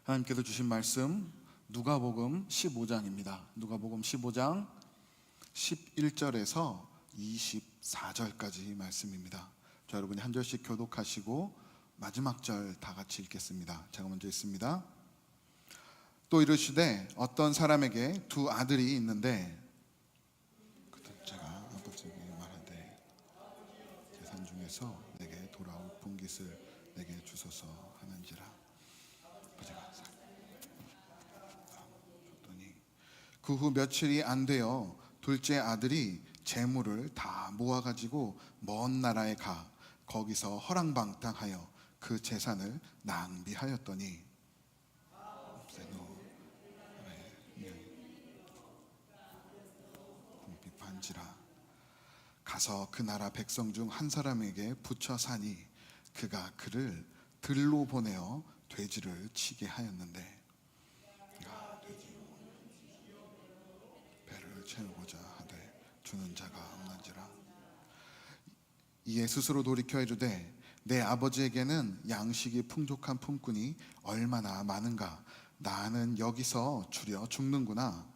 하나님께서 주신 말씀 누가복음 15장입니다. 누가복음 15장 11절에서 24절까지 말씀입니다. 자, 여러분이 한 절씩 교독하시고 마지막 절 다 같이 읽겠습니다. 제가 먼저 읽습니다. 또 이르시되 어떤 사람에게 두 아들이 있는데 그 둘째가 아버지에게 말하되 재산 중에서 내게 돌아올 분깃을 내게 주소서 하는지라. 아버지가 줬더니 그 후 며칠이 안 되어 둘째 아들이 재물을 다 모아가지고 먼 나라에 가 거기서 허랑방탕하여 그 재산을 낭비하였더니 반지라. 가서 그 나라 백성 중 한 사람에게 붙여 사니 그가 그를 들로 보내어 돼지를 치게 하였는데 배를 채우고자 하되 주는 자가 없는지라. 이에 스스로 돌이켜 이르되 내 아버지에게는 양식이 풍족한 품꾼이 얼마나 많은가. 나는 여기서 주려 죽는구나.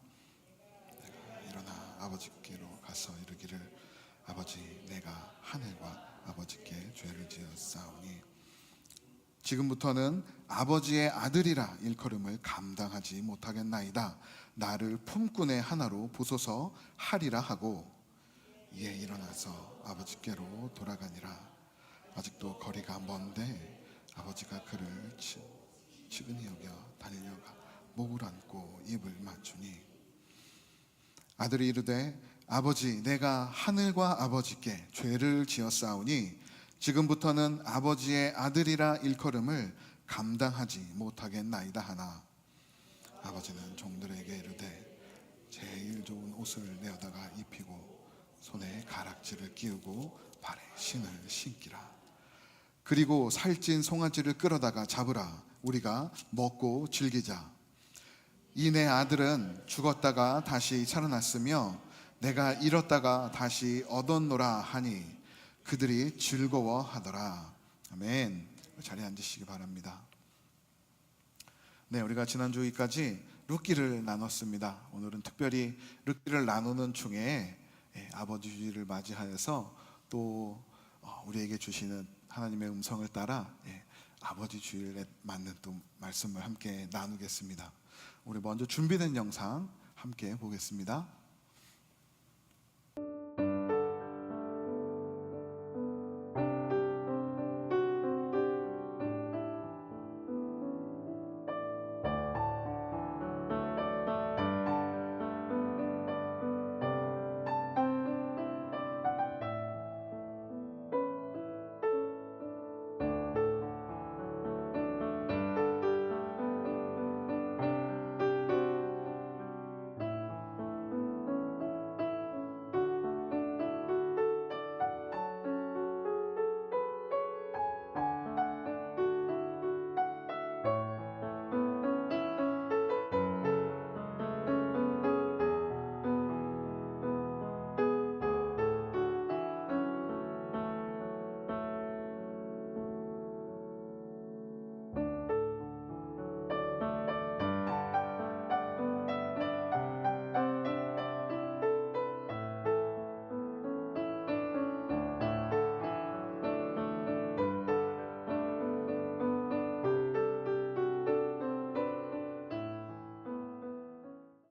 내가 일어나 아버지께로 가서 이르기를 아버지, 내가 하늘과 아버지께 죄를 지었사오니 지금부터는 아버지의 아들이라 일컬음을 감당하지 못하겠나이다. 나를 품꾼의 하나로 보소서 하리라 하고 이에 일어나서 아버지께로 돌아가니라. 아직도 거리가 먼데 아버지가 그를 치근히 여겨 달려가 목을 안고 입을 맞추니 아들이 이르되 아버지, 내가 하늘과 아버지께 죄를 지었사오니 지금부터는 아버지의 아들이라 일컬음을 감당하지 못하겠나이다 하나 아버지는 종들에게 이르되 제일 좋은 옷을 내어다가 입히고 손에 가락지를 끼우고 발에 신을 신기라. 그리고 살찐 송아지를 끌어다가 잡으라. 우리가 먹고 즐기자. 이 내 아들은 죽었다가 다시 살아났으며 내가 잃었다가 다시 얻었노라 하니 그들이 즐거워하더라. 아멘. 자리에 앉으시기 바랍니다. 네, 우리가 지난주까지 룻기를 나눴습니다. 오늘은 특별히 룻기를 나누는 중에 아버지 주일을 맞이하여서 또 우리에게 주시는 하나님의 음성을 따라 아버지 주일에 맞는 또 말씀을 함께 나누겠습니다. 우리 먼저 준비된 영상 함께 보겠습니다.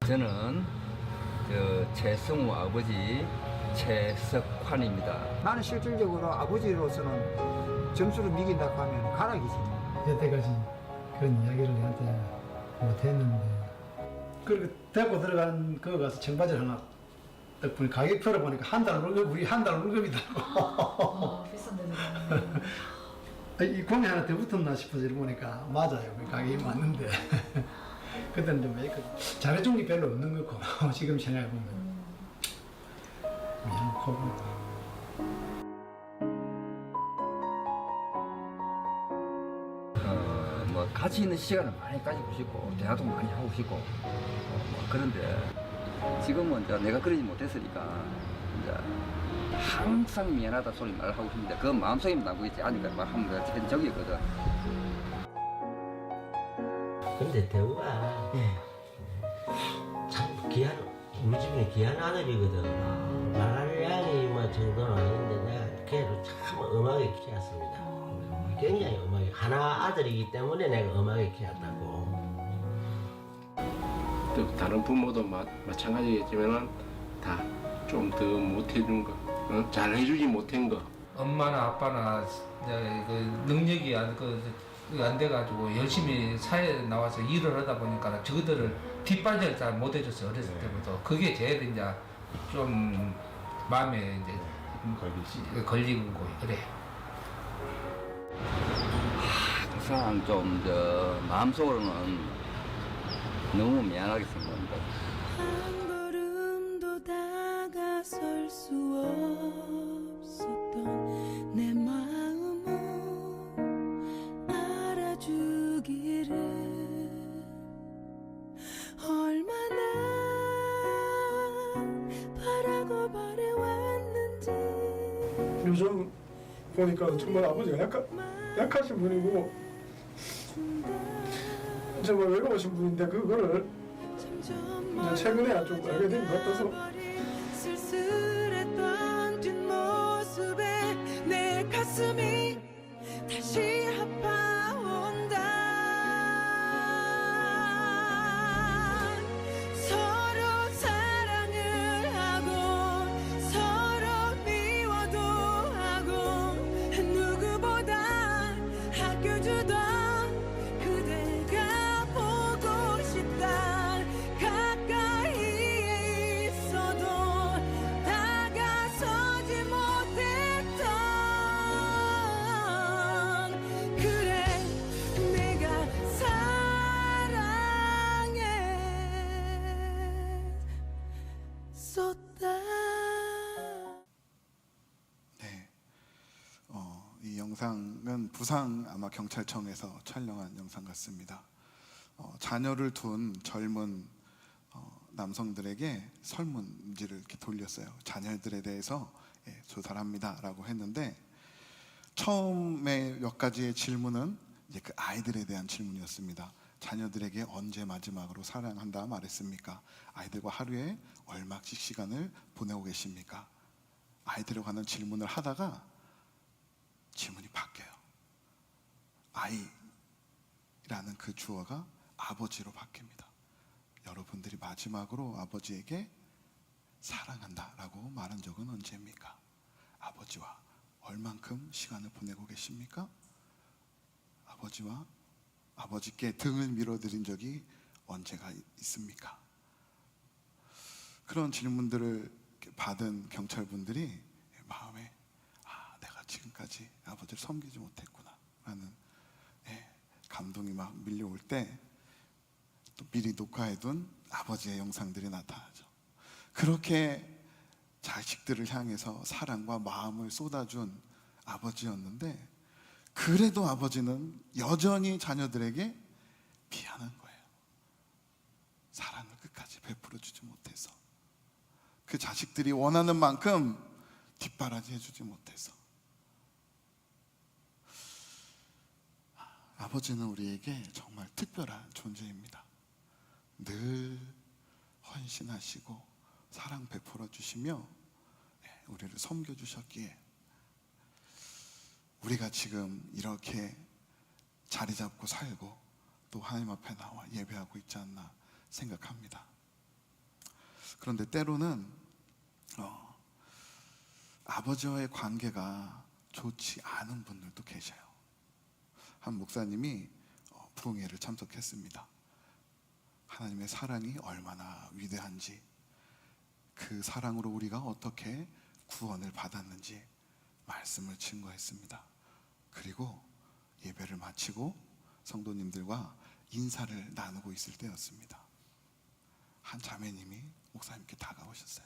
저는 최승우 아버지 최석환입니다. 나는 실질적으로 아버지로서는 점수를 매긴다고 하면 가락이지. 여태까지 그런 이야기를 내한테 못했는데 그렇게 데리고 들어간 거 가서 청바지를 하나 덕분에 가격 풀어보니까 한 달 월급, 우리 한 달 월급이더라고. 비싼데. 이 공이 하나 더 붙었나 싶어서 이러보니까 맞아요. 그 가격이 맞는데 그때는 좀 메이크업 잘해준 게 별로 없는 거고 지금 생각해보면 미안하고. 뭐 같이 있는 시간을 많이 가지고 싶고 대화도 많이 하고 싶고 뭐 그런데 지금은 이제 내가 그러지 못했으니까 이제 항상 미안하다 소리 말을 하고 싶은데 그 마음속에 나고 있지 않으니까 말하면 되는 적이거든. 근데 대우가 참 귀한, 우리 집에 귀한 아들이거든. 말할 양이 뭐 정도는 아닌데 내가 걔를 참 엄하게 키웠습니다. 굉장히 엄하게. 하나 아들이기 때문에 내가 엄하게 키웠다고. 또 다른 부모도 마찬가지겠지만 다 좀 더 못해준 거, 잘 해주지 못한 거. 엄마나 아빠나 그 능력이 안 돼가지고 열심히 사회에 나와서 일을 하다 보니까 저들을 뒷발질 잘 못해줬어요. 어렸을 때부터. 그게 제일 이제 좀 마음에 이제 걸리고 그래. 항상 좀 마음속으로는 너무 미안하게 생각합니다. 한 걸음도 다가설 수 없었던 내 마음을 알아주기를 얼마나 바라고 바래왔는지. 요즘 보니까 정말 아버지가 약하신 분이고 정말 외로우신 분인데 그거를 이제 최근에 좀 알게 된 것 같아서 쓸쓸했던 뒷모습에 내 가슴이 다시 아파온다. 서로 사랑을 하고 서로 미워도 하고 누구보다 아껴주던 그대가 보고 싶다. 가까이에 있어도 다가서지 못했던 그래 내가 사랑했었다. 네, 이 영상은 부산 아마 경찰청에서 촬영한 영상 같습니다. 자녀를 둔 젊은 남성들에게 설문지를 이렇게 돌렸어요. 자녀들에 대해서 조사를 합니다라고 했는데 처음에 몇 가지의 질문은 이제 그 아이들에 대한 질문이었습니다. 자녀들에게 언제 마지막으로 사랑한다 말했습니까? 아이들과 하루에 얼마씩 시간을 보내고 계십니까? 아이들에 관한 질문을 하다가 질문이 바뀌어요. 아이라는 그 주어가 아버지로 바뀝니다. 여러분들이 마지막으로 아버지에게 사랑한다라고 말한 적은 언제입니까? 아버지와 얼만큼 시간을 보내고 계십니까? 아버지께 등을 밀어드린 적이 언제가 있습니까? 그런 질문들을 받은 경찰분들이 마음에 내가 지금까지 아버지를 섬기지 못했구나 라는 감동이 막 밀려올 때 또 미리 녹화해둔 아버지의 영상들이 나타나죠. 그렇게 자식들을 향해서 사랑과 마음을 쏟아준 아버지였는데 그래도 아버지는 여전히 자녀들에게 미안한 거예요. 사랑을 끝까지 베풀어 주지 못해서, 그 자식들이 원하는 만큼 뒷바라지 해주지 못해서. 아버지는 우리에게 정말 특별한 존재입니다. 늘 헌신하시고 사랑 베풀어 주시며 우리를 섬겨주셨기에 우리가 지금 이렇게 자리 잡고 살고 또 하나님 앞에 나와 예배하고 있지 않나 생각합니다. 그런데 때로는 아버지와의 관계가 좋지 않은 분들도 계셔요. 한 목사님이 부흥회를 참석했습니다. 하나님의 사랑이 얼마나 위대한지, 그 사랑으로 우리가 어떻게 구원을 받았는지 말씀을 증거했습니다. 그리고 예배를 마치고 성도님들과 인사를 나누고 있을 때였습니다. 한 자매님이 목사님께 다가오셨어요.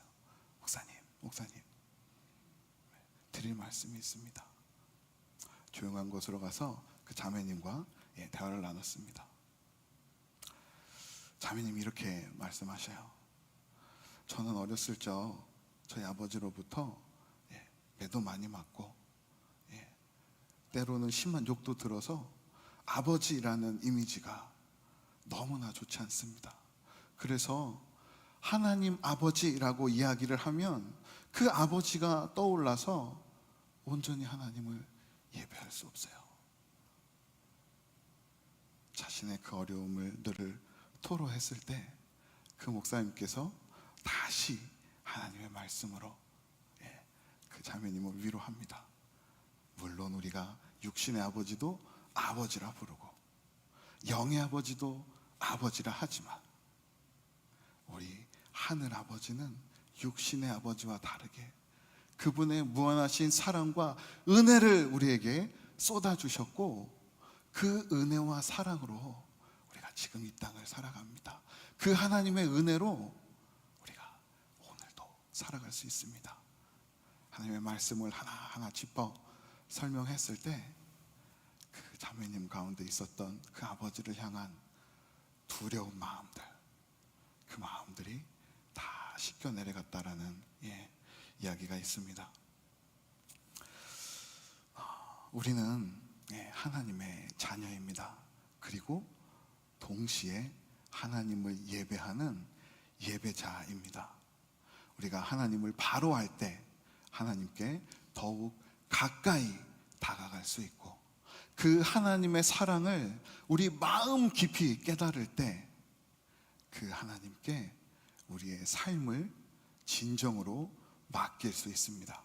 목사님 드릴 말씀이 있습니다. 조용한 곳으로 가서 그 자매님과 대화를 나눴습니다. 자매님이 이렇게 말씀하셔요. 저는 어렸을 적 저희 아버지로부터 매도 많이 맞고 때로는 심한 욕도 들어서 아버지라는 이미지가 너무나 좋지 않습니다. 그래서 하나님 아버지라고 이야기를 하면 그 아버지가 떠올라서 온전히 하나님을 예배할 수 없어요. 자신의 그 어려움을 늘 토로했을 때 그 목사님께서 다시 하나님의 말씀으로 그 자매님을 위로합니다. 물론 우리가 육신의 아버지도 아버지라 부르고 영의 아버지도 아버지라 하지만 우리 하늘 아버지는 육신의 아버지와 다르게 그분의 무한하신 사랑과 은혜를 우리에게 쏟아주셨고 그 은혜와 사랑으로 우리가 지금 이 땅을 살아갑니다. 그 하나님의 은혜로 우리가 오늘도 살아갈 수 있습니다. 하나님의 말씀을 하나하나 짚어 설명했을 때 그 자매님 가운데 있었던 그 아버지를 향한 두려운 마음들, 그 마음들이 다 씻겨 내려갔다라는 이야기가 있습니다. 우리는 하나님의 자녀입니다. 그리고 동시에 하나님을 예배하는 예배자입니다. 우리가 하나님을 바로 할 때 하나님께 더욱 가까이 다가갈 수 있고 그 하나님의 사랑을 우리 마음 깊이 깨달을 때 그 하나님께 우리의 삶을 진정으로 맡길 수 있습니다.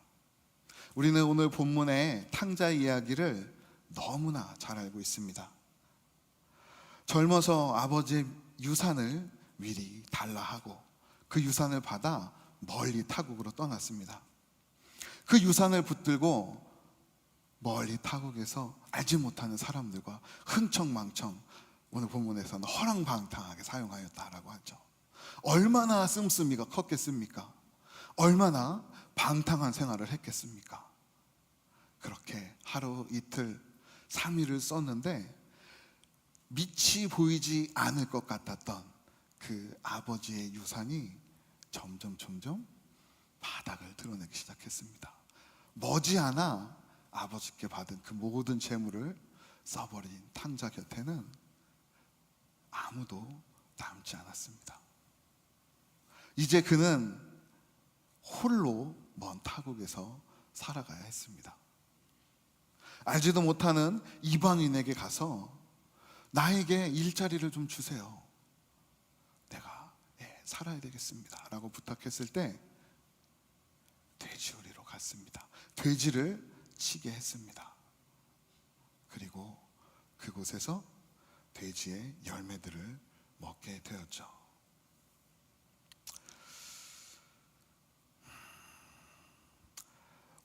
우리는 오늘 본문의 탕자 이야기를 너무나 잘 알고 있습니다. 젊어서 아버지의 유산을 미리 달라 하고 그 유산을 받아 멀리 타국으로 떠났습니다. 그 유산을 붙들고 멀리 타국에서 알지 못하는 사람들과 흥청망청, 오늘 본문에서는 허랑방탕하게 사용하였다라고 하죠. 얼마나 씀씀이가 컸겠습니까? 얼마나 방탕한 생활을 했겠습니까? 그렇게 하루 이틀 3일을 썼는데 밑이 보이지 않을 것 같았던 그 아버지의 유산이 점점 바닥을 드러내기 시작했습니다. 머지않아 아버지께 받은 그 모든 재물을 써버린 탕자 곁에는 아무도 남지 않았습니다. 이제 그는 홀로 먼 타국에서 살아가야 했습니다. 알지도 못하는 이방인에게 가서 나에게 일자리를 좀 주세요. 내가 살아야 되겠습니다 라고 부탁했을 때 돼지우리로 갔습니다. 돼지를 치게 했습니다. 그리고 그곳에서 돼지의 열매들을 먹게 되었죠.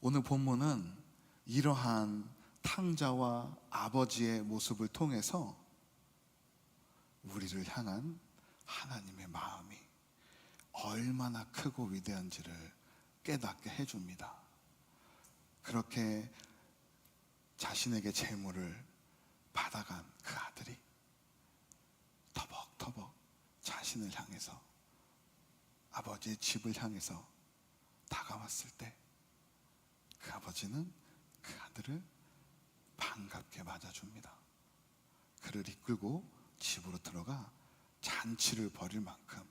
오늘 본문은 이러한 탕자와 아버지의 모습을 통해서 우리를 향한 하나님의 마음이 얼마나 크고 위대한지를 깨닫게 해줍니다. 그렇게 자신에게 재물을 받아간 그 아들이 터벅터벅 자신을 향해서 아버지의 집을 향해서 다가왔을 때 그 아버지는 그 아들을 반갑게 맞아줍니다. 그를 이끌고 집으로 들어가 잔치를 벌일 만큼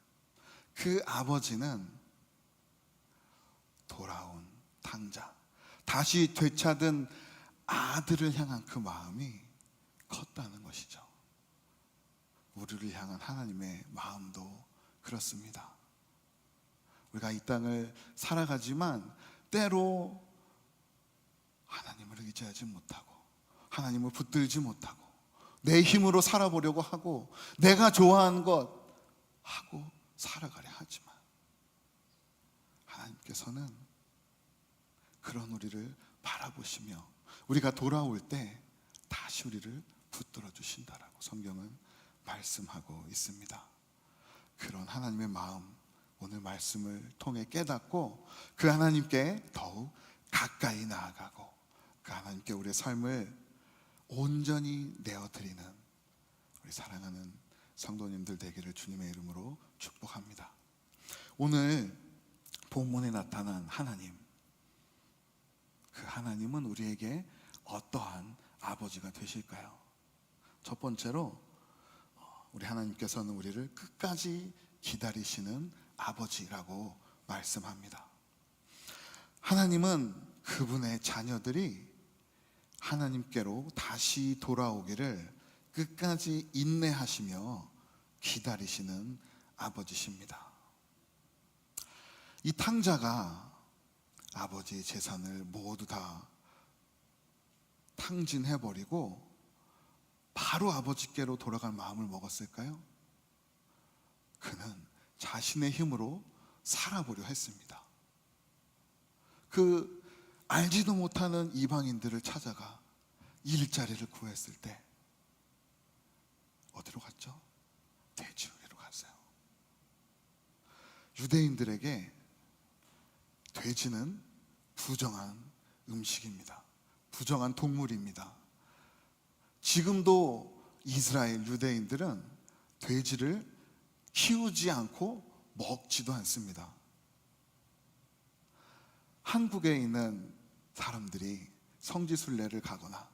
그 아버지는 돌아온 탕자, 다시 되찾은 아들을 향한 그 마음이 컸다는 것이죠. 우리를 향한 하나님의 마음도 그렇습니다. 우리가 이 땅을 살아가지만 때로 하나님을 의지하지 못하고 하나님을 붙들지 못하고 내 힘으로 살아보려고 하고 내가 좋아하는 것 하고 살아가려 하지만 하나님께서는 그런 우리를 바라보시며 우리가 돌아올 때 다시 우리를 붙들어 주신다라고 성경은 말씀하고 있습니다. 그런 하나님의 마음 오늘 말씀을 통해 깨닫고 그 하나님께 더욱 가까이 나아가고 그 하나님께 우리의 삶을 온전히 내어드리는 우리 사랑하는 성도님들 되기를 주님의 이름으로 축복합니다. 오늘 본문에 나타난 하나님, 그 하나님은 우리에게 어떠한 아버지가 되실까요? 첫 번째로 우리 하나님께서는 우리를 끝까지 기다리시는 아버지라고 말씀합니다. 하나님은 그분의 자녀들이 하나님께로 다시 돌아오기를 끝까지 인내하시며 기다리시는 아버지십니다. 이 탕자가 아버지의 재산을 모두 다 탕진해버리고 바로 아버지께로 돌아갈 마음을 먹었을까요? 그는 자신의 힘으로 살아보려 했습니다. 그 알지도 못하는 이방인들을 찾아가 일자리를 구했을 때 어디로 갔죠? 돼지우리로 갔어요. 유대인들에게 돼지는 부정한 음식입니다. 부정한 동물입니다. 지금도 이스라엘 유대인들은 돼지를 키우지 않고 먹지도 않습니다. 한국에 있는 사람들이 성지순례를 가거나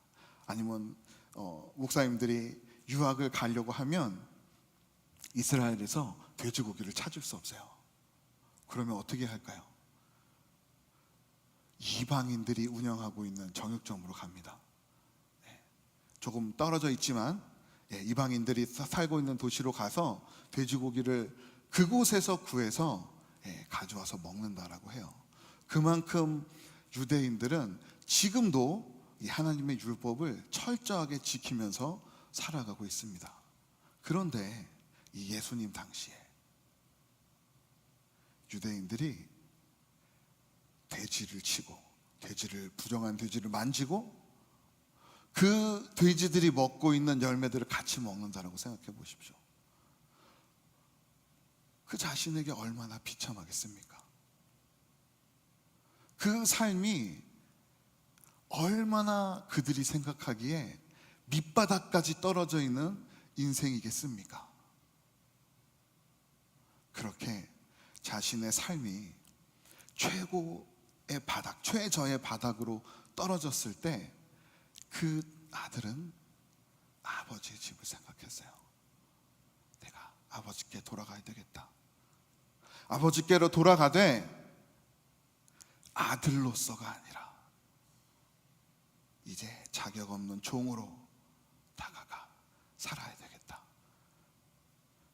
아니면 목사님들이 유학을 가려고 하면 이스라엘에서 돼지고기를 찾을 수 없어요. 그러면 어떻게 할까요? 이방인들이 운영하고 있는 정육점으로 갑니다. 조금 떨어져 있지만 이방인들이 살고 있는 도시로 가서 돼지고기를 그곳에서 구해서 가져와서 먹는다라고 해요. 그만큼 유대인들은 지금도 이 하나님의 율법을 철저하게 지키면서 살아가고 있습니다. 그런데 이 예수님 당시에 유대인들이 돼지를 치고 부정한 돼지를 만지고 그 돼지들이 먹고 있는 열매들을 같이 먹는다라고 생각해 보십시오. 그 자신에게 얼마나 비참하겠습니까? 그 삶이 얼마나 그들이 생각하기에 밑바닥까지 떨어져 있는 인생이겠습니까? 그렇게 자신의 삶이 최고의 바닥, 최저의 바닥으로 떨어졌을 때 그 아들은 아버지의 집을 생각했어요. 내가 아버지께 돌아가야 되겠다. 아버지께로 돌아가되 아들로서가 아니라 이제 자격 없는 종으로 다가가 살아야 되겠다.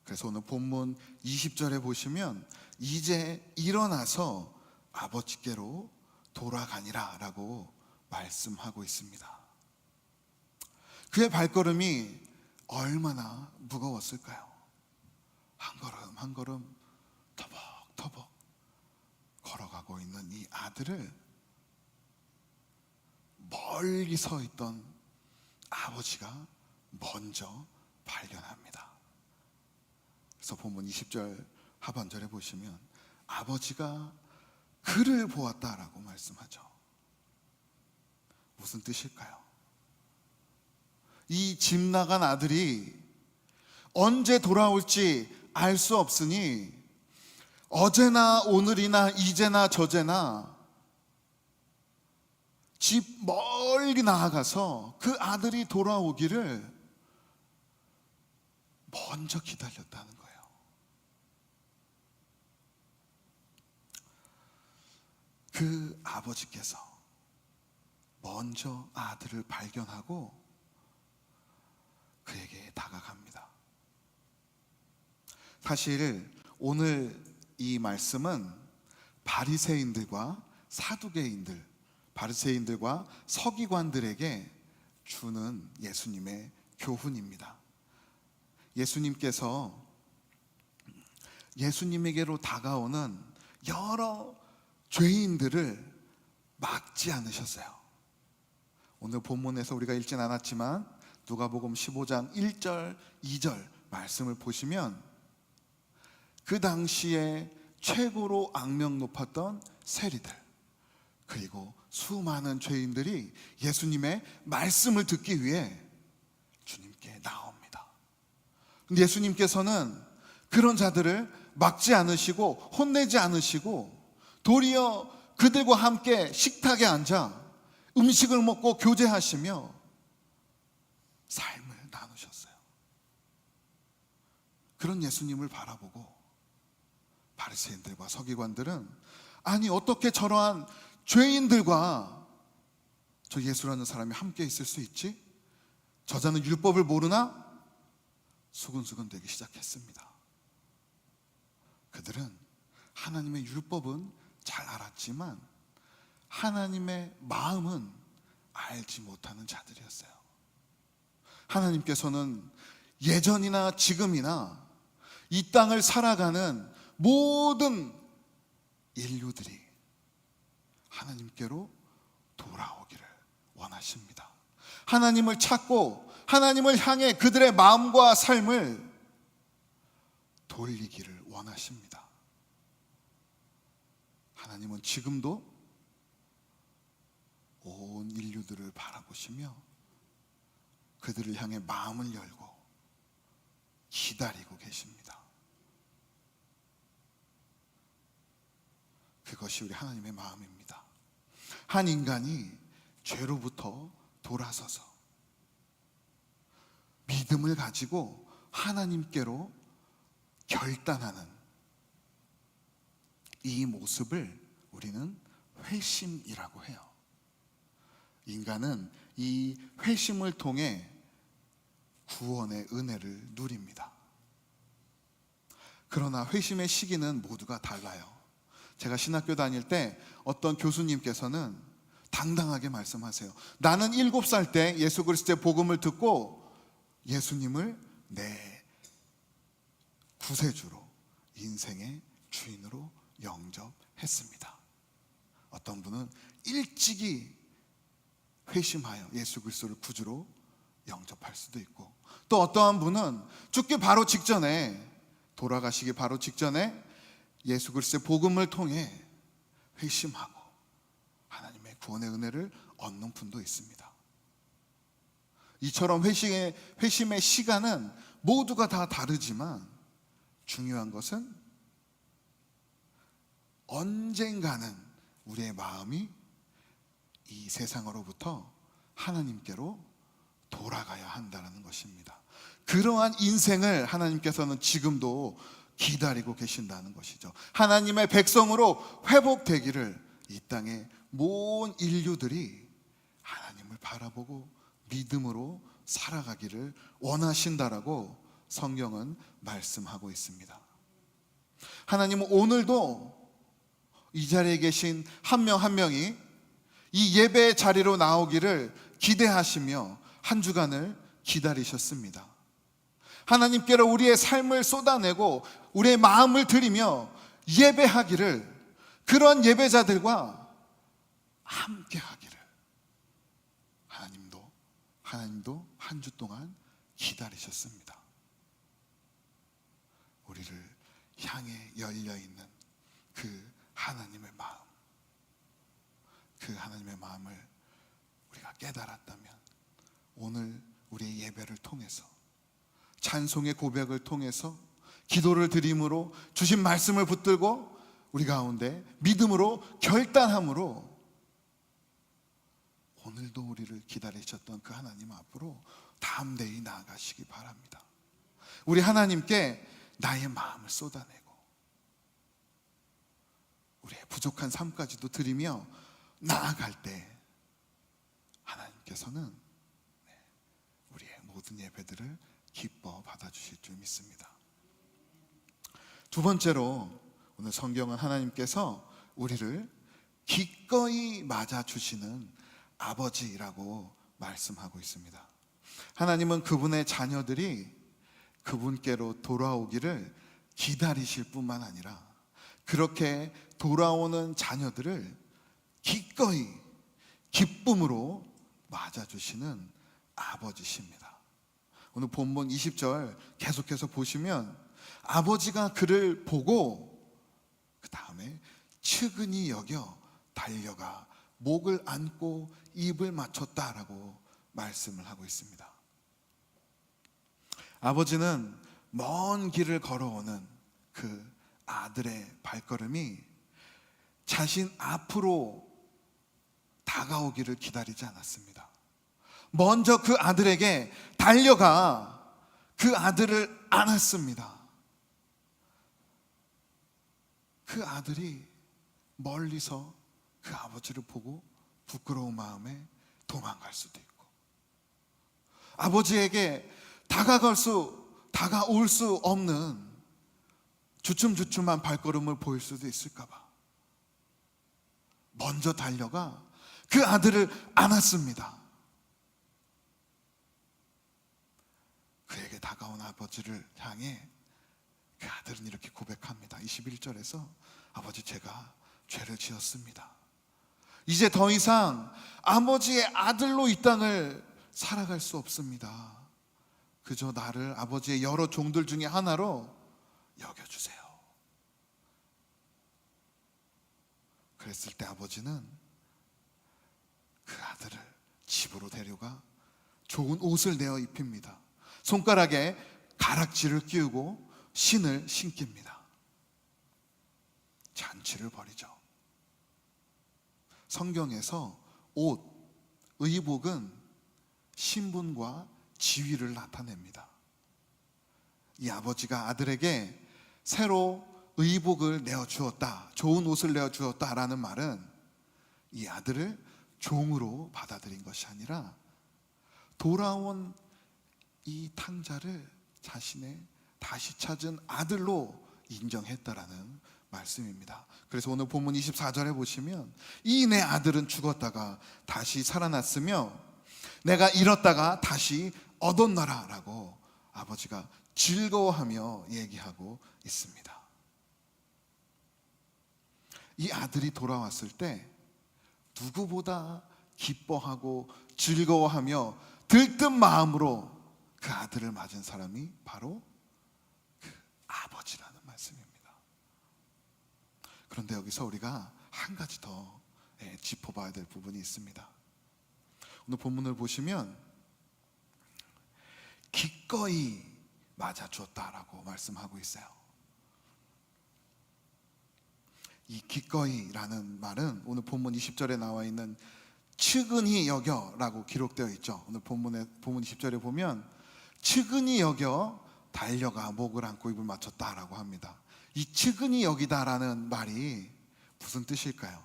그래서 오늘 본문 20절에 보시면 이제 일어나서 아버지께로 돌아가니라 라고 말씀하고 있습니다. 그의 발걸음이 얼마나 무거웠을까요? 한 걸음 한 걸음 터벅터벅 걸어가고 있는 이 아들을 멀리 서 있던 아버지가 먼저 발견합니다. 그래서 본문 20절 하반절에 보시면 아버지가 그를 보았다라고 말씀하죠. 무슨 뜻일까요? 이 집 나간 아들이 언제 돌아올지 알 수 없으니 어제나 오늘이나 이제나 저제나 집 멀리 나아가서 그 아들이 돌아오기를 먼저 기다렸다는 거예요. 그 아버지께서 먼저 아들을 발견하고 그에게 다가갑니다. 사실 오늘 이 말씀은 바리새인들과 사두개인들, 바리새인들과 서기관들에게 주는 예수님의 교훈입니다. 예수님께서 예수님에게로 다가오는 여러 죄인들을 막지 않으셨어요. 오늘 본문에서 우리가 읽진 않았지만 누가복음 15장 1절, 2절 말씀을 보시면 그 당시에 최고로 악명 높았던 세리들 그리고 수많은 죄인들이 예수님의 말씀을 듣기 위해 주님께 나옵니다. 근데 예수님께서는 그런 자들을 막지 않으시고 혼내지 않으시고 도리어 그들과 함께 식탁에 앉아 음식을 먹고 교제하시며 삶을 나누셨어요. 그런 예수님을 바라보고 바리새인들과 서기관들은 아니 어떻게 저러한 죄인들과 저 예수라는 사람이 함께 있을 수 있지? 저자는 율법을 모르나? 수근수근 되기 시작했습니다. 그들은 하나님의 율법은 잘 알았지만 하나님의 마음은 알지 못하는 자들이었어요. 하나님께서는 예전이나 지금이나 이 땅을 살아가는 모든 인류들이 하나님께로 돌아오기를 원하십니다. 하나님을 찾고 하나님을 향해 그들의 마음과 삶을 돌리기를 원하십니다. 하나님은 지금도 온 인류들을 바라보시며 그들을 향해 마음을 열고 기다리고 계십니다. 그것이 우리 하나님의 마음입니다. 한 인간이 죄로부터 돌아서서 믿음을 가지고 하나님께로 결단하는 이 모습을 우리는 회심이라고 해요. 인간은 이 회심을 통해 구원의 은혜를 누립니다. 그러나 회심의 시기는 모두가 달라요. 제가 신학교 다닐 때 어떤 교수님께서는 당당하게 말씀하세요. 나는 7살 때 예수 그리스도의 복음을 듣고 예수님을 내 구세주로, 인생의 주인으로 영접했습니다. 어떤 분은 일찍이 회심하여 예수 그리스도를 구주로 영접할 수도 있고, 또 어떠한 분은 죽기 바로 직전에, 돌아가시기 바로 직전에 예수 그리스도의 복음을 통해 회심하고 하나님의 구원의 은혜를 얻는 분도 있습니다. 이처럼 회심의 시간은 모두가 다 다르지만 중요한 것은 언젠가는 우리의 마음이 이 세상으로부터 하나님께로 돌아가야 한다는 것입니다. 그러한 인생을 하나님께서는 지금도 기다리고 계신다는 것이죠. 하나님의 백성으로 회복되기를 이 땅의 모든 인류들이 하나님을 바라보고 믿음으로 살아가기를 원하신다라고 성경은 말씀하고 있습니다. 하나님은 오늘도 이 자리에 계신 한 명 한 명이 이 예배의 자리로 나오기를 기대하시며 한 주간을 기다리셨습니다. 하나님께로 우리의 삶을 쏟아내고 우리의 마음을 드리며 예배하기를, 그런 예배자들과 함께 하기를 하나님도 한 주 동안 기다리셨습니다. 우리를 향해 열려있는 그 하나님의 마음, 그 하나님의 마음을 우리가 깨달았다면 오늘 우리의 예배를 통해서, 찬송의 고백을 통해서, 기도를 드림으로, 주신 말씀을 붙들고 우리 가운데 믿음으로 결단함으로 오늘도 우리를 기다리셨던 그 하나님 앞으로 담대히 나아가시기 바랍니다. 우리 하나님께 나의 마음을 쏟아내고 우리의 부족한 삶까지도 드리며 나아갈 때 하나님께서는 우리의 모든 예배들을 기뻐 받아주실 줄 믿습니다. 두 번째로 오늘 성경은 하나님께서 우리를 기꺼이 맞아주시는 아버지라고 말씀하고 있습니다. 하나님은 그분의 자녀들이 그분께로 돌아오기를 기다리실 뿐만 아니라 그렇게 돌아오는 자녀들을 기꺼이 기쁨으로 맞아주시는 아버지십니다. 오늘 본문 20절 계속해서 보시면 아버지가 그를 보고 그 다음에 측은히 여겨 달려가 목을 안고 입을 맞췄다라고 말씀을 하고 있습니다. 아버지는 먼 길을 걸어오는 그 아들의 발걸음이 자신 앞으로 다가오기를 기다리지 않았습니다. 먼저 그 아들에게 달려가 그 아들을 안았습니다. 그 아들이 멀리서 그 아버지를 보고 부끄러운 마음에 도망갈 수도 있고, 아버지에게 다가올 수 없는 주춤주춤한 발걸음을 보일 수도 있을까봐 먼저 달려가 그 아들을 안았습니다. 그에게 다가온 아버지를 향해 그 아들은 이렇게 고백합니다. 21절에서 아버지, 제가 죄를 지었습니다. 이제 더 이상 아버지의 아들로 이 땅을 살아갈 수 없습니다. 그저 나를 아버지의 여러 종들 중에 하나로 여겨주세요. 그랬을 때 아버지는 그 아들을 집으로 데려가 좋은 옷을 내어 입힙니다. 손가락에 가락지를 끼우고 신을 신깁니다. 잔치를 벌이죠. 성경에서 옷, 의복은 신분과 지위를 나타냅니다. 이 아버지가 아들에게 새로 의복을 내어주었다, 좋은 옷을 내어주었다라는 말은 이 아들을 종으로 받아들인 것이 아니라 돌아온 이 탕자를 자신의 다시 찾은 아들로 인정했다라는 말씀입니다. 그래서 오늘 본문 24절에 보시면 이 내 아들은 죽었다가 다시 살아났으며 내가 잃었다가 다시 얻었노라 라고 아버지가 즐거워하며 얘기하고 있습니다. 이 아들이 돌아왔을 때 누구보다 기뻐하고 즐거워하며 들뜬 마음으로 그 아들을 맞은 사람이 바로 그 아버지라는 말씀입니다. 그런데 여기서 우리가 한 가지 더 짚어봐야 될 부분이 있습니다. 오늘 본문을 보시면 기꺼이 맞아주었다라고 말씀하고 있어요. 이 기꺼이라는 말은 오늘 본문 20절에 나와 있는 측은히 여겨라고 기록되어 있죠. 오늘 본문 20절에 보면 측은히 여겨 달려가 목을 안고 입을 맞췄다라고 합니다. 이 측은히 여기다라는 말이 무슨 뜻일까요?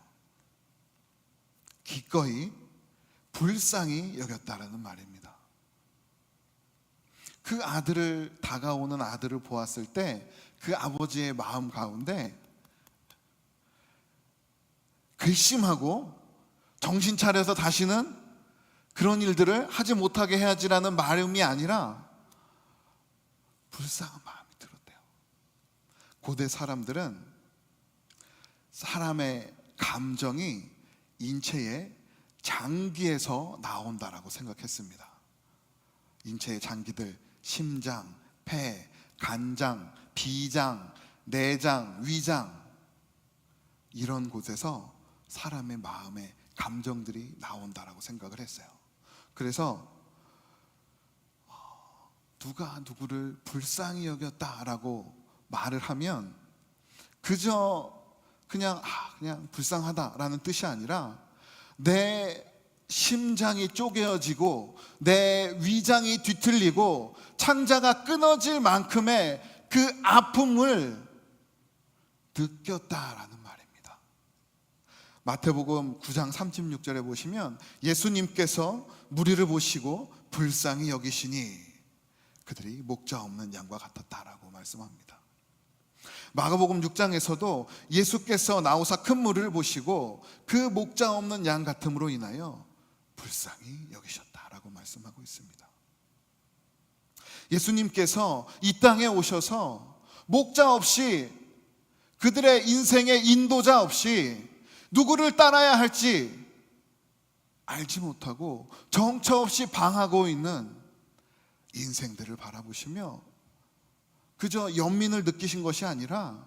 기꺼이 불쌍히 여겼다라는 말입니다. 그 아들을, 다가오는 아들을 보았을 때 그 아버지의 마음 가운데 괘씸하고 정신 차려서 다시는 그런 일들을 하지 못하게 해야지라는 마음이 아니라 불쌍한 마음이 들었대요. 고대 사람들은 사람의 감정이 인체의 장기에서 나온다라고 생각했습니다. 인체의 장기들, 심장, 폐, 간장, 비장, 내장, 위장, 이런 곳에서 사람의 마음의 감정들이 나온다라고 생각을 했어요. 그래서 누가 누구를 불쌍히 여겼다라고 말을 하면 그저 그냥 불쌍하다라는 뜻이 아니라 내 심장이 쪼개어지고 내 위장이 뒤틀리고 창자가 끊어질 만큼의 그 아픔을 느꼈다라는 말입니다. 마태복음 9장 36절에 보시면 예수님께서 무리를 보시고 불쌍히 여기시니 그들이 목자 없는 양과 같았다라고 말씀합니다. 마가복음 6장에서도 예수께서 나오사 큰 무리를 보시고 그 목자 없는 양 같음으로 인하여 불쌍히 여기셨다라고 말씀하고 있습니다. 예수님께서 이 땅에 오셔서 목자 없이, 그들의 인생의 인도자 없이 누구를 따라야 할지 알지 못하고 정처 없이 방하고 있는 인생들을 바라보시며 그저 연민을 느끼신 것이 아니라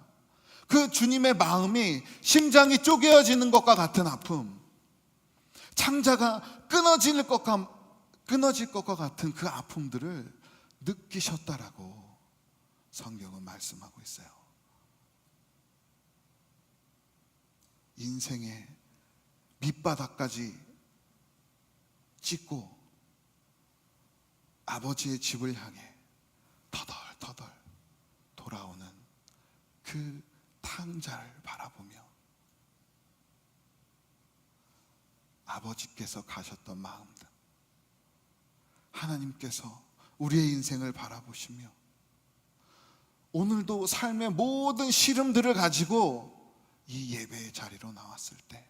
그 주님의 마음이 심장이 쪼개어지는 것과 같은 아픔, 창자가 끊어질 것과 같은 그 아픔들을 느끼셨다라고 성경은 말씀하고 있어요. 인생의 밑바닥까지 찍고 아버지의 집을 향해 터덜터덜 돌아오는 그 탕자를 바라보며 아버지께서 가셨던 마음들, 하나님께서 우리의 인생을 바라보시며 오늘도 삶의 모든 시름들을 가지고 이 예배의 자리로 나왔을 때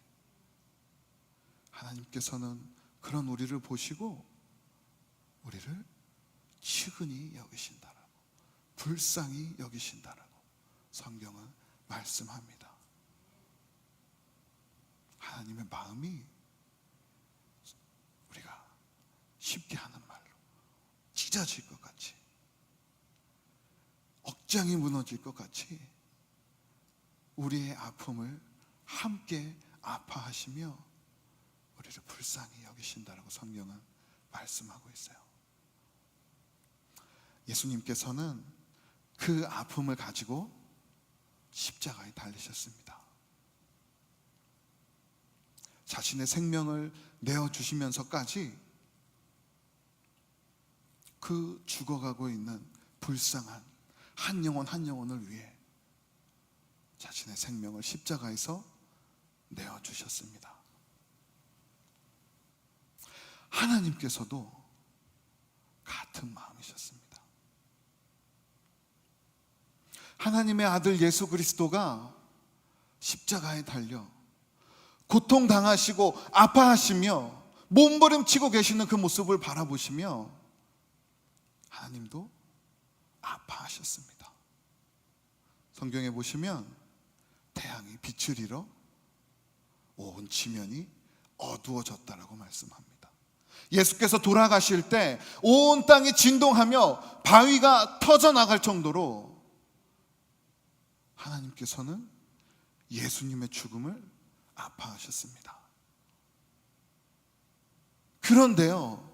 하나님께서는 그런 우리를 보시고 우리를 측은히 여기신다라고, 불쌍히 여기신다라고 성경은 말씀합니다. 하나님의 마음이 우리가 쉽게 하는 말로 찢어질 것 같이, 억장이 무너질 것 같이 우리의 아픔을 함께 아파하시며 우리를 불쌍히 여기신다라고 성경은 말씀하고 있어요. 예수님께서는 그 아픔을 가지고 십자가에 달리셨습니다. 자신의 생명을 내어주시면서까지 그 죽어가고 있는 불쌍한 한 영혼 한 영혼을 위해 자신의 생명을 십자가에서 내어주셨습니다. 하나님께서도 같은 마음이셨습니다. 하나님의 아들 예수 그리스도가 십자가에 달려 고통당하시고 아파하시며 몸부림치고 계시는 그 모습을 바라보시며 하나님도 아파하셨습니다. 성경에 보시면 태양이 빛을 잃어 온 지면이 어두워졌다라고 말씀합니다. 예수께서 돌아가실 때 온 땅이 진동하며 바위가 터져나갈 정도로 하나님께서는 예수님의 죽음을 아파하셨습니다. 그런데요,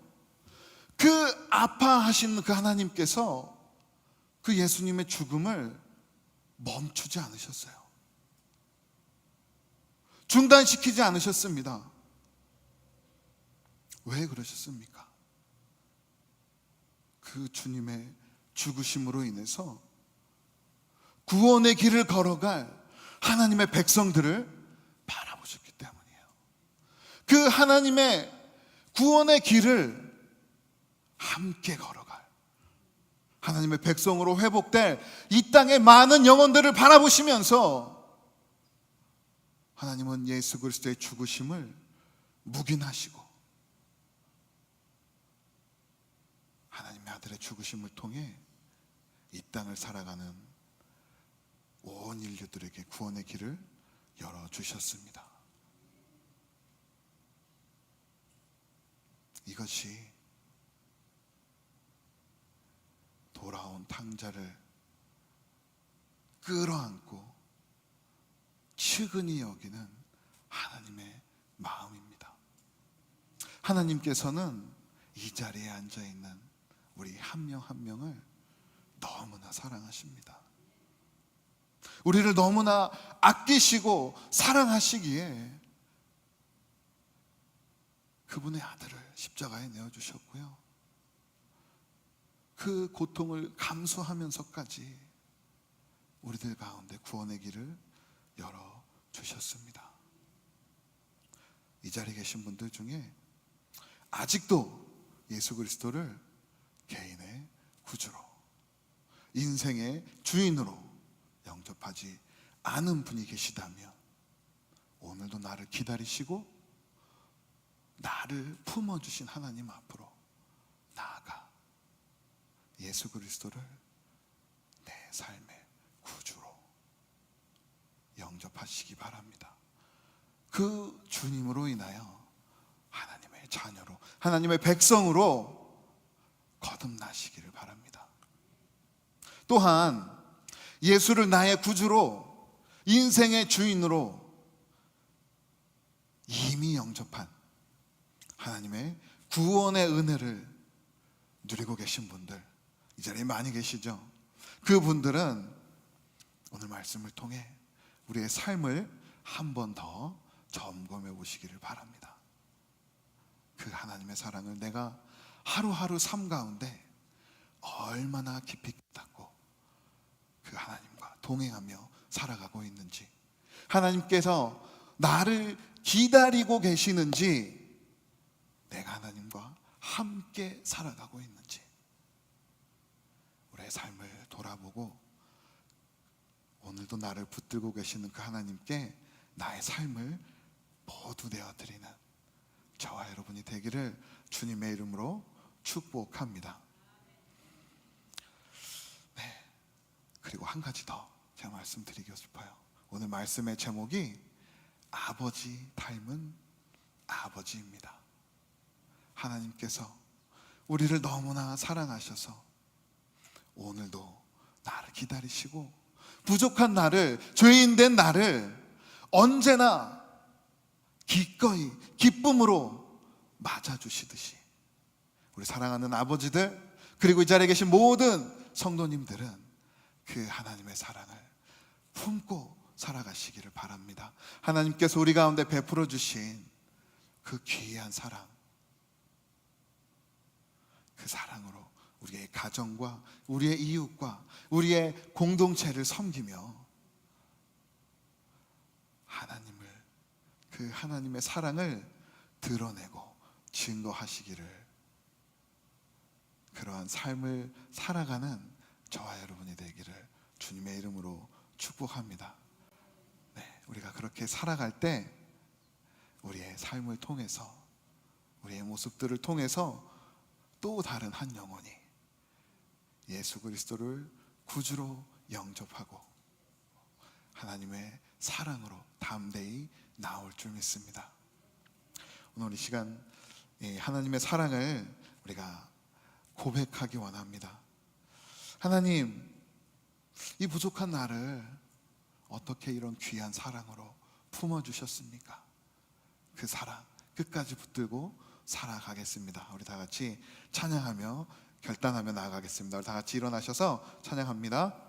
그 아파하신 그 하나님께서 그 예수님의 죽음을 멈추지 않으셨어요. 중단시키지 않으셨습니다. 왜 그러셨습니까? 그 주님의 죽으심으로 인해서 구원의 길을 걸어갈 하나님의 백성들을 바라보셨기 때문이에요. 그 하나님의 구원의 길을 함께 걸어갈 하나님의 백성으로 회복될 이 땅의 많은 영혼들을 바라보시면서 하나님은 예수 그리스도의 죽으심을 묵인하시고 하나님의 아들의 죽으심을 통해 이 땅을 살아가는 온 인류들에게 구원의 길을 열어주셨습니다. 이것이 돌아온 탕자를 끌어안고 측은히 여기는 하나님의 마음입니다. 하나님께서는 이 자리에 앉아있는 우리 한 명 한 명을 너무나 사랑하십니다. 우리를 너무나 아끼시고 사랑하시기에 그분의 아들을 십자가에 내어주셨고요, 그 고통을 감수하면서까지 우리들 가운데 구원의 길을 열어주셨습니다. 이 자리에 계신 분들 중에 아직도 예수 그리스도를 개인의 구주로, 인생의 주인으로 영접하지 않은 분이 계시다면 오늘도 나를 기다리시고 나를 품어주신 하나님 앞으로 나아가 예수 그리스도를 내 삶의 구주로 영접하시기 바랍니다. 그 주님으로 인하여 하나님의 자녀로, 하나님의 백성으로 거듭나시기를 바랍니다. 또한 예수를 나의 구주로, 인생의 주인으로 이미 영접한 하나님의 구원의 은혜를 누리고 계신 분들 이 자리에 많이 계시죠? 그분들은 오늘 말씀을 통해 우리의 삶을 한 번 더 점검해 보시기를 바랍니다. 그 하나님의 사랑을 내가 하루하루 삶 가운데 얼마나 깊이 깨닫고 그 하나님과 동행하며 살아가고 있는지, 하나님께서 나를 기다리고 계시는지, 내가 하나님과 함께 살아가고 있는지, 우리의 삶을 돌아보고 오늘도 나를 붙들고 계시는 그 하나님께 나의 삶을 모두 내어드리는 저와 여러분이 되기를 주님의 이름으로 축복합니다. 네, 그리고 한 가지 더 제가 말씀드리고 싶어요. 오늘 말씀의 제목이 아버지 닮은 아버지입니다. 하나님께서 우리를 너무나 사랑하셔서 오늘도 나를 기다리시고 부족한 나를, 죄인된 나를 언제나 기꺼이 기쁨으로 맞아주시듯이 우리 사랑하는 아버지들, 그리고 이 자리에 계신 모든 성도님들은 그 하나님의 사랑을 품고 살아가시기를 바랍니다. 하나님께서 우리 가운데 베풀어 주신 그 귀한 사랑, 그 사랑으로 우리의 가정과 우리의 이웃과 우리의 공동체를 섬기며 하나님을, 그 하나님의 사랑을 드러내고 증거하시기를, 그러한 삶을 살아가는 저와 여러분이 되기를 주님의 이름으로 축복합니다. 네, 우리가 그렇게 살아갈 때 우리의 삶을 통해서, 우리의 모습들을 통해서 또 다른 한 영혼이 예수 그리스도를 구주로 영접하고 하나님의 사랑으로 담대히 나올 줄 믿습니다. 오늘 이 시간 하나님의 사랑을 우리가 고백하기 원합니다. 하나님, 이 부족한 나를 어떻게 이런 귀한 사랑으로 품어주셨습니까? 그 사랑 끝까지 붙들고 살아가겠습니다. 우리 다 같이 찬양하며 결단하며 나아가겠습니다. 우리 다 같이 일어나셔서 찬양합니다.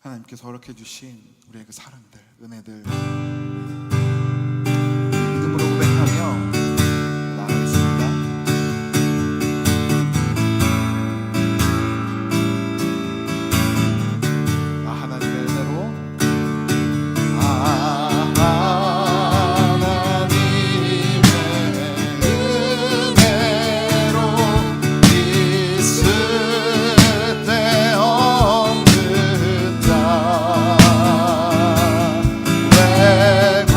하나님께서 허락해 주신 우리의 그 사랑들, 은혜들 믿음으로 고백하며 나아가겠습니다. 하나님의 은혜로, 있을 때 없는 자 외국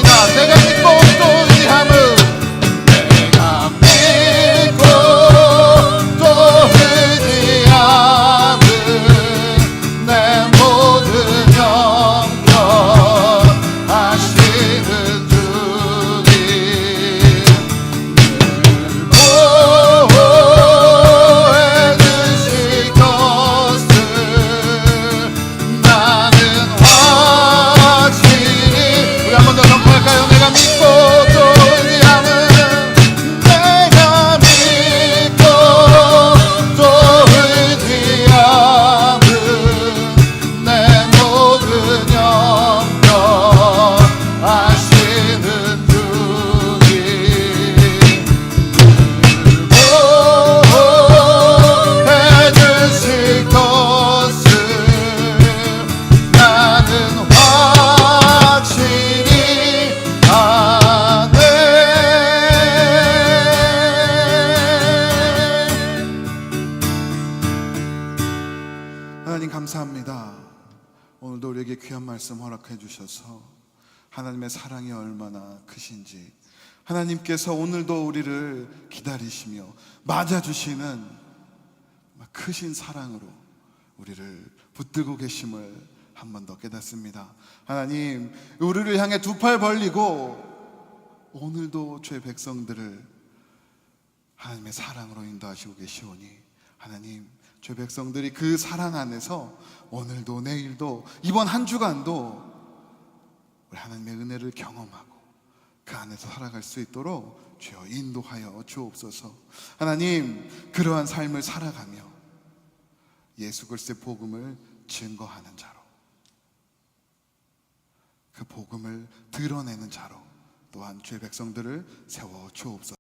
감사합니다. 내가 믿고 또 의함은 내가 믿고 또 의지함은 내 모든 영역 하시는 주님 늘 보호해 주실 것을 나는 확실히 우리 한 번 더 선포할까요? 내가 믿고 또 의지함은 내가 믿고 또 의지함은 내 모든 영역 하시는 주님 보호해 주실 것을 나는 확실히 아네. 하나님 감사합니다. 오늘도 우리에게 귀한 말씀 허락해 주셔서 하나님의 사랑이 얼마나 크신지, 하나님께서 오늘도 우리를 기다리시며 맞아주시는 크신 사랑으로 우리를 붙들고 계심을 한 번 더 깨닫습니다. 하나님, 우리를 향해 두 팔 벌리고 오늘도 죄 백성들을 하나님의 사랑으로 인도하시고 계시오니 하나님, 죄 백성들이 그 사랑 안에서 오늘도 내일도 이번 한 주간도 우리 하나님의 은혜를 경험하고 그 안에서 살아갈 수 있도록 주여 인도하여 주옵소서. 하나님, 그러한 삶을 살아가며 예수 그리스도의 복음을 증거하는 자로, 그 복음을 드러내는 자로 또한 주의 백성들을 세워 주옵소서.